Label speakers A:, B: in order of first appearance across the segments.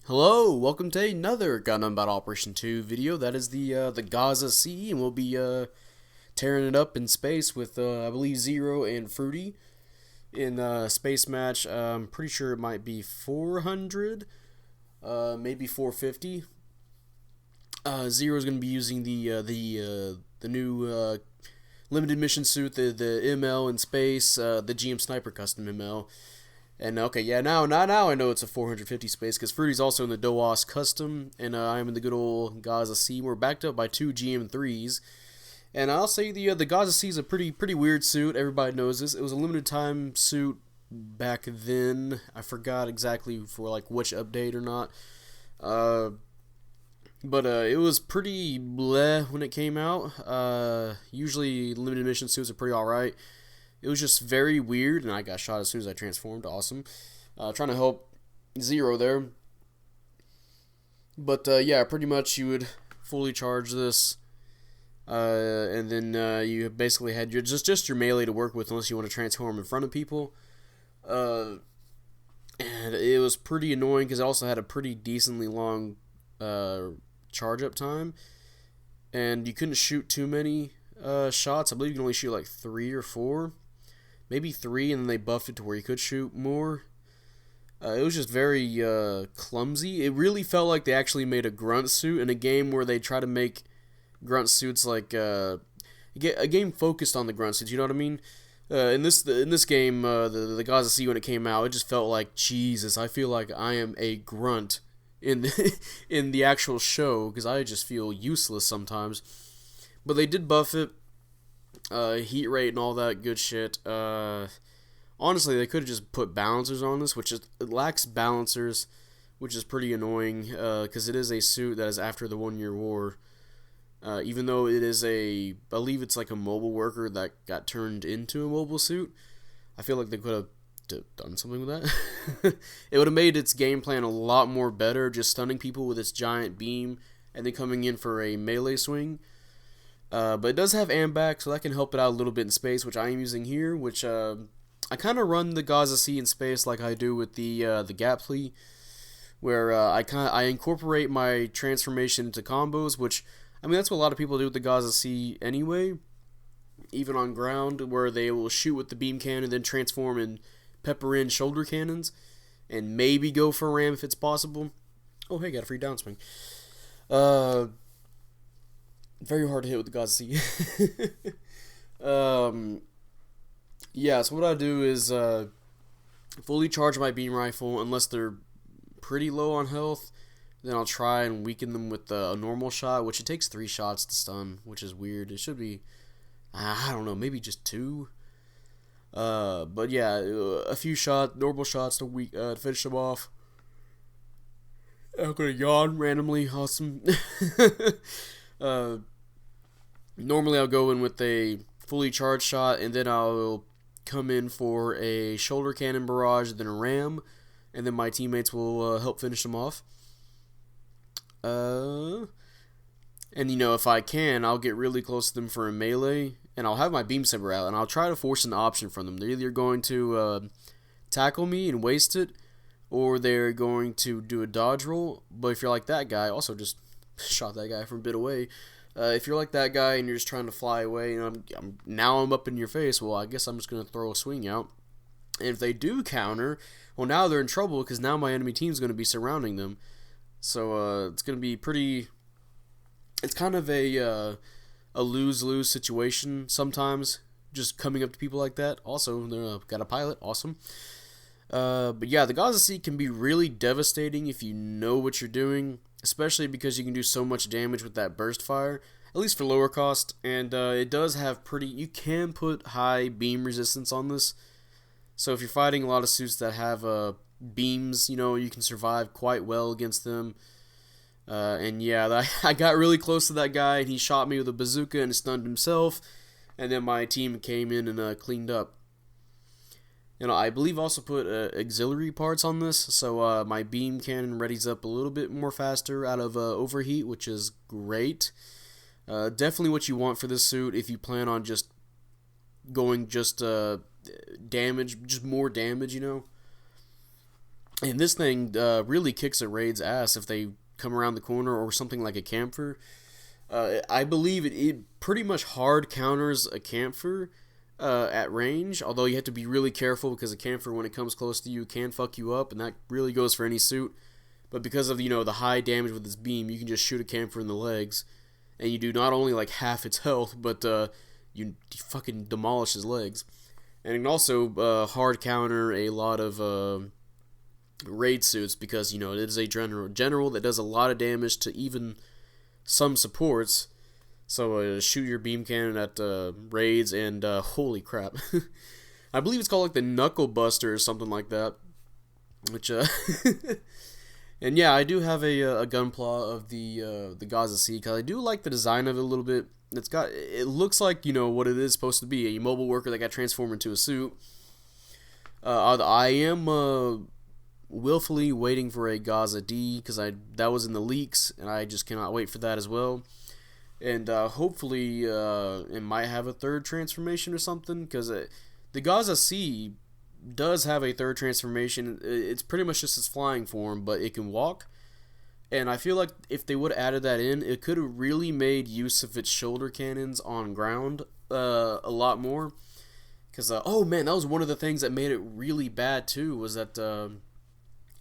A: Hello, welcome to another Gundam Battle Operation 2 video. That is the Gaza C, and we'll be tearing it up in space with I believe Zero and Fruity in space match. I'm pretty sure it might be 400, maybe 450. Zero is going to be using the new limited mission suit, the ML in space, the GM Sniper Custom ML. And okay, yeah, now I know it's a 450 space because Fruity's also in the DOAS Custom, and I am in the good old Gaza C. We're backed up by two GM3s, and I'll say the Gaza C is a pretty weird suit. Everybody knows this. It was a limited time suit back then. I forgot exactly for like which update or not. But it was pretty bleh when it came out. Usually limited mission suits are pretty alright. It was just very weird, and I got shot as soon as I transformed. Awesome. Trying to help Zero there. But yeah, pretty much you would fully charge this, and then you basically had your just your melee to work with, unless you want to transform in front of people. And it was pretty annoying because it also had a pretty decently long charge up time, and you couldn't shoot too many shots. I believe you can only shoot like 3 or 4. Maybe 3, and then they buffed it to where you could shoot more. It was just very clumsy. It really felt like they actually made a grunt suit in a game where they try to make grunt suits like a game focused on the grunt suits. You know what I mean? In this game, the Gaza C, when it came out, it just felt like, Jesus, I feel like I am a grunt in in the actual show, because I just feel useless sometimes. But they did buff it. Heat rate and all that good shit. Honestly, they could have just put balancers on this, it lacks balancers, which is pretty annoying, because it is a suit that is after the 1 year war. Even though it is I believe it's like a mobile worker that got turned into a mobile suit. I feel like they could have done something with that. It would have made its game plan a lot more better, just stunning people with its giant beam and then coming in for a melee swing. But it does have AMBAC, so that can help it out a little bit in space, which I am using here, which I kind of run the Gaza C in space like I do with the Gaply, where I incorporate my transformation into combos, which, I mean, that's what a lot of people do with the Gaza C anyway, even on ground, where they will shoot with the beam cannon, then transform and pepper in shoulder cannons, and maybe go for a ram if it's possible. Oh, hey, got a free downswing. Very hard to hit with the Gaza C. Yeah, so what I do is fully charge my beam rifle, unless they're pretty low on health. Then I'll try and weaken them with a normal shot, which it takes 3 shots to stun, which is weird. It should be, I don't know, maybe just 2. But yeah, a few normal shots to finish them off. I'm gonna yawn randomly. Awesome. Normally I'll go in with a fully charged shot, and then I'll come in for a shoulder cannon barrage, then a ram, and then my teammates will help finish them off. And you know, if I can, I'll get really close to them for a melee, and I'll have my beam saber out, and I'll try to force an option from them. They're either going to tackle me and waste it, or they're going to do a dodge roll. But if you're like that guy, also just shot that guy from a bit away. If you're like that guy and you're just trying to fly away, and I'm up in your face, well, I guess I'm just going to throw a swing out. And if they do counter, well, now they're in trouble, because now my enemy team's going to be surrounding them. So it's going to be pretty... It's kind of a lose-lose situation sometimes, just coming up to people like that. Also, they've got a pilot. Awesome. But yeah, the Gaza C can be really devastating if you know what you're doing, especially because you can do so much damage with that burst fire, at least for lower cost, and it does have you can put high beam resistance on this, so if you're fighting a lot of suits that have beams, you know, you can survive quite well against them. And yeah, I got really close to that guy, and he shot me with a bazooka and stunned himself, and then my team came in and cleaned up. You know, I believe also put auxiliary parts on this, so my beam cannon readies up a little bit more faster out of overheat, which is great. Definitely what you want for this suit if you plan on just going damage, just more damage, you know. And this thing really kicks a raid's ass if they come around the corner or something like a camphor. I believe it pretty much hard counters a camphor at range, although you have to be really careful because a camphor, when it comes close to you, can fuck you up, and that really goes for any suit. But because of, the high damage with its beam, you can just shoot a camphor in the legs, and you do not only like half its health, but you fucking demolish his legs. And it can also hard counter a lot of raid suits because, it is a general that does a lot of damage to even some supports. So shoot your beam cannon at raids, and holy crap. I believe it's called like the Knuckle Buster or something like that. Which, and yeah, I do have a gunpla of the Gaza C because I do like the design of it a little bit. It looks like, what it is supposed to be, a mobile worker that got transformed into a suit. I am willfully waiting for a Gaza D because that was in the leaks, and I just cannot wait for that as well. And hopefully it might have a third transformation or something, because the Gaza C does have a third transformation. It's pretty much just its flying form, but it can walk. And I feel like if they would have added that in, it could have really made use of its shoulder cannons on ground a lot more. Because, oh man, that was one of the things that made it really bad too, was that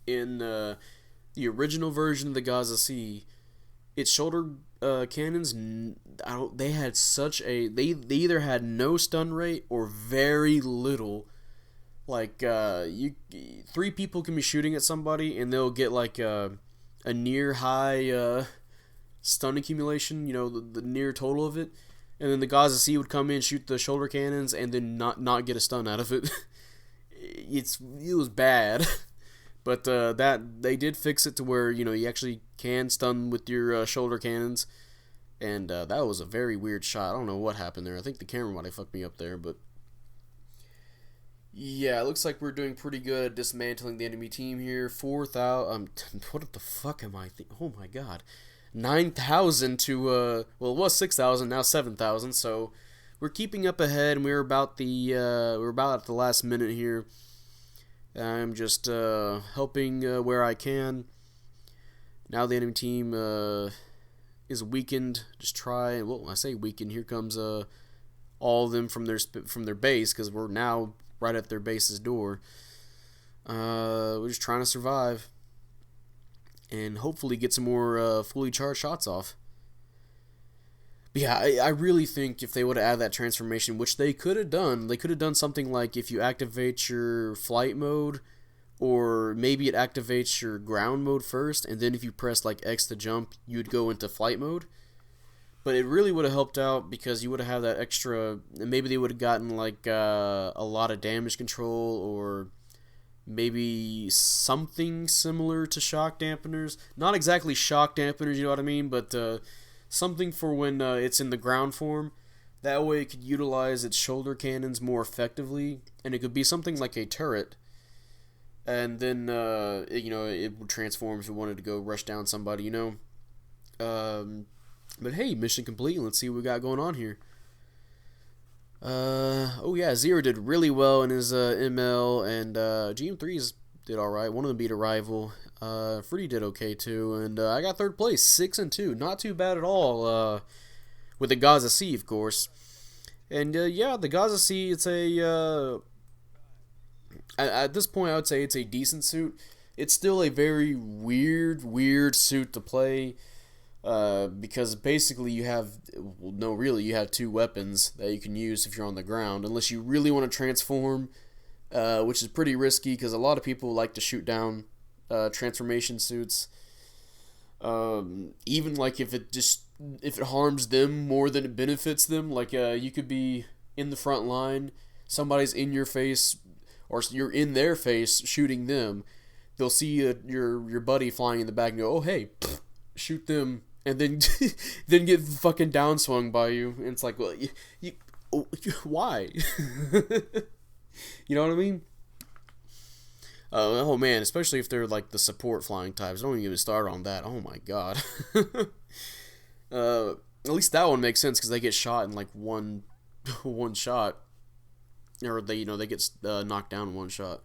A: in the original version of the Gaza C, its shoulder cannons, they had they either had no stun rate or very little. Like, three people can be shooting at somebody and they'll get like a near high stun accumulation, the near total of it. And then the Gaza C would come in, shoot the shoulder cannons, and then not get a stun out of it. It was bad. But that they did fix it to where, you actually can stun with your shoulder cannons. And that was a very weird shot. I don't know what happened there. I think the camera might have fucked me up there, but yeah, it looks like we're doing pretty good at dismantling the enemy team here. 4,000. What the fuck am I thinking? Oh my god. 9,000 to, well, it was 6,000, now 7,000. So we're keeping up ahead, and we're about at the last minute here. I'm just helping where I can. Now the enemy team is weakened. Just try. Well, I say weakened. Here comes all of them from their base, because we're now right at their base's door. We're just trying to survive and hopefully get some more fully charged shots off. But yeah, I really think if they would have added that transformation, which they could have done something like if you activate your flight mode, or maybe it activates your ground mode first, and then if you press like X to jump, you'd go into flight mode. But it really would have helped out because you would have had that extra, and maybe they would have gotten like a lot of damage control, or maybe something similar to shock dampeners. Not exactly shock dampeners, you know what I mean, but something for when it's in the ground form. That way it could utilize its shoulder cannons more effectively, and it could be something like a turret. And then, it would transform if it wanted to go rush down somebody, But hey, mission complete. Let's see what we got going on here. Oh yeah, Zero did really well in his ML, and GM3s did alright. One of them beat a rival. Fruity did okay too, and I got third place, 6-2. Not too bad at all, with the Gaza C, of course. And yeah, the Gaza C, it's at this point I would say it's a decent suit. It's still a very weird suit to play. Because basically you have two weapons that you can use if you're on the ground, unless you really want to transform, which is pretty risky because a lot of people like to shoot down transformation suits, even like if it harms them more than it benefits them. Like you could be in the front line, somebody's in your face, or you're in their face shooting them. They'll see your buddy flying in the back and go, oh hey, shoot them. And then get fucking downswung by you. And it's like, well, why? You know what I mean? Oh man, especially if they're like the support flying types. Don't even get me started on that. Oh my god. At least that one makes sense because they get shot in like one shot, or they get knocked down in one shot.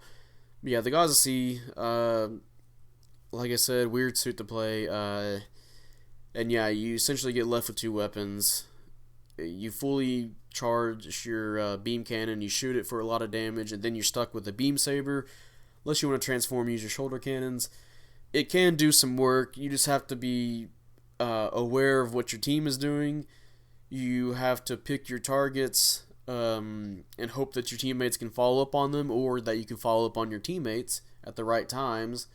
A: Yeah, the Gaza C, like I said, weird suit to play. And yeah, you essentially get left with two weapons. You fully charge your beam cannon, you shoot it for a lot of damage, and then you're stuck with a beam saber. Unless you want to transform, use your shoulder cannons. It can do some work. You just have to be aware of what your team is doing. You have to pick your targets and hope that your teammates can follow up on them, or that you can follow up on your teammates at the right times.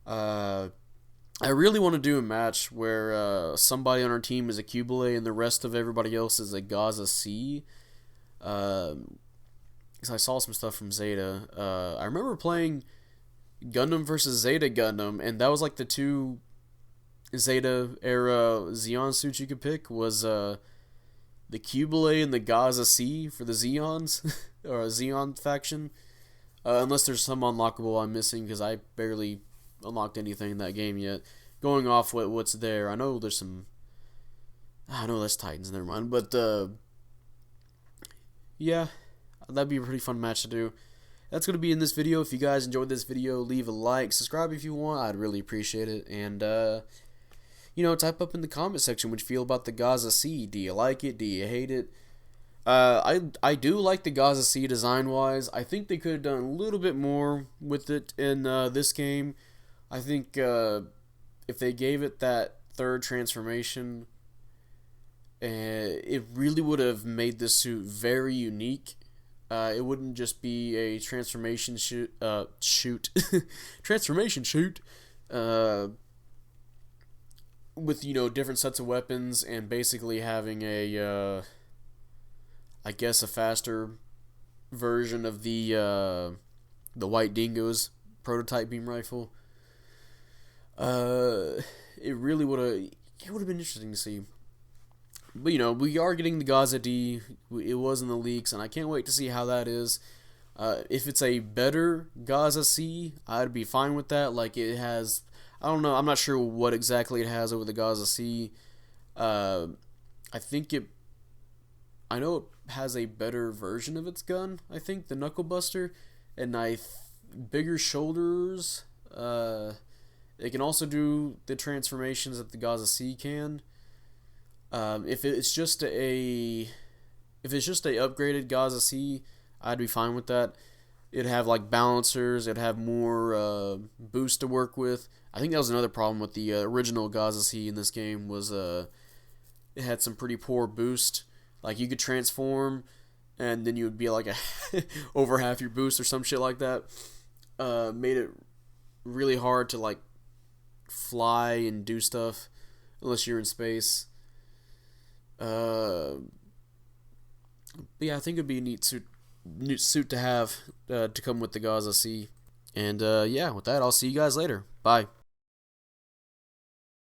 A: I really want to do a match where somebody on our team is a Cubile and the rest of everybody else is a Gaza C. Because I saw some stuff from Zeta. I remember playing Gundam versus Zeta Gundam, and that was like the two Zeta era Xeon suits you could pick was the Cubile and the Gaza C for the Xeons or a Xeon faction. Unless there's some unlockable I'm missing because I barely unlocked anything in that game yet. Going off what's there, I know there's some. I know that's Titans, never mind. But yeah, that'd be a pretty fun match to do. That's going to be in this video. If you guys enjoyed this video, leave a like, subscribe if you want. I'd really appreciate it. And, type up in the comment section what you feel about the Gaza C. Do you like it? Do you hate it? I do like the Gaza C design-wise. I think they could have done a little bit more with it in this game. I think if they gave it that third transformation, it really would have made this suit very unique. It wouldn't just be a transformation transformation shoot, with different sets of weapons and basically having a, I guess a faster version of the White Dingo's prototype beam rifle. It really would have been interesting to see. But we are getting the Gaza D. It was in the leaks, and I can't wait to see how that is. If it's a better Gaza C, I'd be fine with that. Like it has, I don't know. I'm not sure what exactly it has over the Gaza C. I know it has a better version of its gun. I think the Knuckle Buster, and bigger shoulders. It can also do the transformations that the Gaza C can. If it's just a upgraded Gaza C, I'd be fine with that. It'd have like balancers. It'd have more boost to work with. I think that was another problem with the original Gaza C in this game was it had some pretty poor boost. Like you could transform, and then you would be like over half your boost or some shit like that. Made it really hard to like fly and do stuff unless you're in space. But yeah, I think it'd be a neat suit to have to come with the Gaza C. And yeah, with that, I'll see you guys later. Bye.